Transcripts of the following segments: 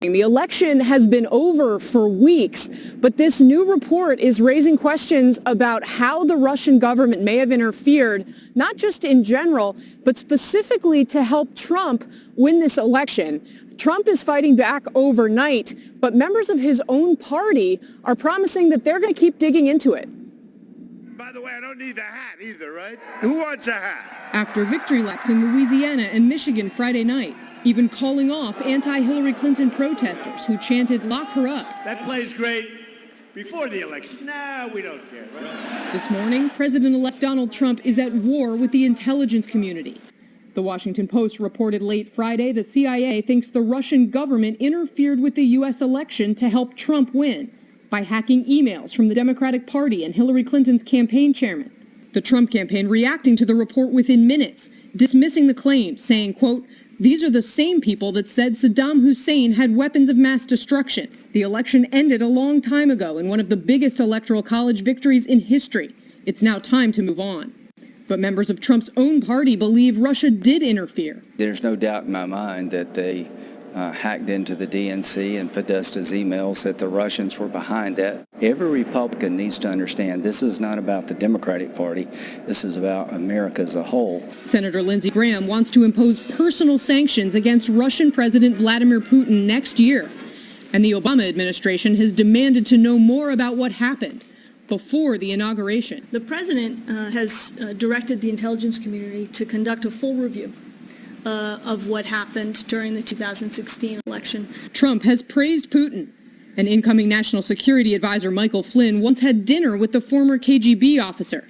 The election has been over for weeks, but this new report is raising questions about how the Russian government may have interfered, not just in general, but specifically to help Trump win this election. Trump is fighting back overnight, but members of his own party are promising that they're going to keep digging into it. By the way, I don't need the hat either, right? Who wants a hat? After victory laps in Louisiana and Michigan Friday night, even calling off anti-Hillary Clinton protesters who chanted, "Lock her up." That plays great before the election. Nah, we don't care, right? This morning, President-elect Donald Trump is at war with the intelligence community. The Washington Post reported late Friday the CIA thinks the Russian government interfered with the U.S. election to help Trump win by hacking emails from the Democratic Party and Hillary Clinton's campaign chairman. The Trump campaign reacting to the report within minutes, dismissing the claims, saying, quote, "These are the same people that said Saddam Hussein had weapons of mass destruction. The election ended a long time ago in one of the biggest electoral college victories in history. It's now time to move on." But members of Trump's own party believe Russia did interfere. There's no doubt in my mind that they hacked into the DNC and Podesta's emails, that the Russians were behind that. Every Republican needs to understand this is not about the Democratic Party. This is about America as a whole. Senator Lindsey Graham wants to impose personal sanctions against Russian President Vladimir Putin next year. And the Obama administration has demanded to know more about what happened before the inauguration. The president has directed the intelligence community to conduct a full review of what happened during the 2016 election. Trump has praised Putin. An incoming National Security Advisor, Michael Flynn, once had dinner with the former KGB officer.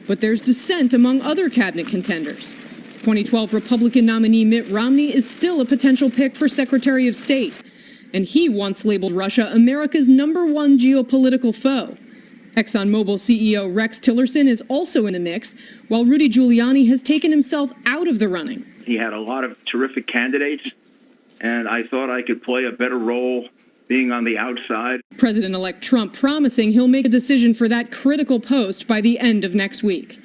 But there's dissent among other cabinet contenders. 2012 Republican nominee Mitt Romney is still a potential pick for Secretary of State. And he once labeled Russia America's #1 geopolitical foe. ExxonMobil CEO Rex Tillerson is also in the mix, while Rudy Giuliani has taken himself out of the running. He had a lot of terrific candidates, and I thought I could play a better role being on the outside. President-elect Trump promising he'll make a decision for that critical post by the end of next week.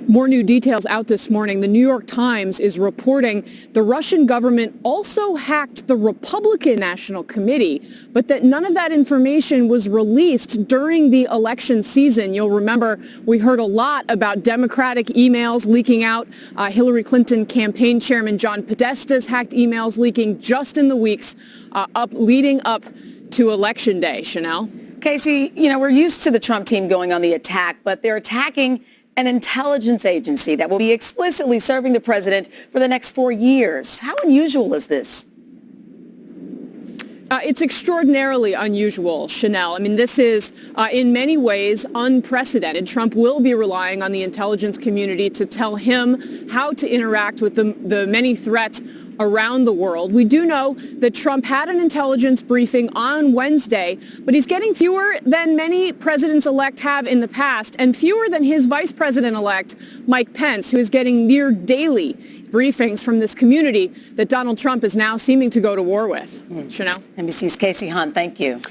More new details out this morning. The New York Times is reporting the Russian government also hacked the Republican National Committee, but that none of that information was released during the election season. You'll remember we heard a lot about Democratic emails leaking out. Hillary Clinton campaign chairman John Podesta's hacked emails leaking just in the weeks leading up to Election Day. Chanel? Casey, we're used to the Trump team going on the attack, but they're attacking an intelligence agency that will be explicitly serving the president for the next 4 years. How unusual is this? It's extraordinarily unusual, Chanel. I mean, this is, in many ways, unprecedented. Trump will be relying on the intelligence community to tell him how to interact with the many threats around the world. We do know that Trump had an intelligence briefing on Wednesday, but he's getting fewer than many presidents-elect have in the past, and fewer than his vice president-elect, Mike Pence, who is getting near daily briefings from this community that Donald Trump is now seeming to go to war with. Chanel? NBC's Casey Hunt, thank you.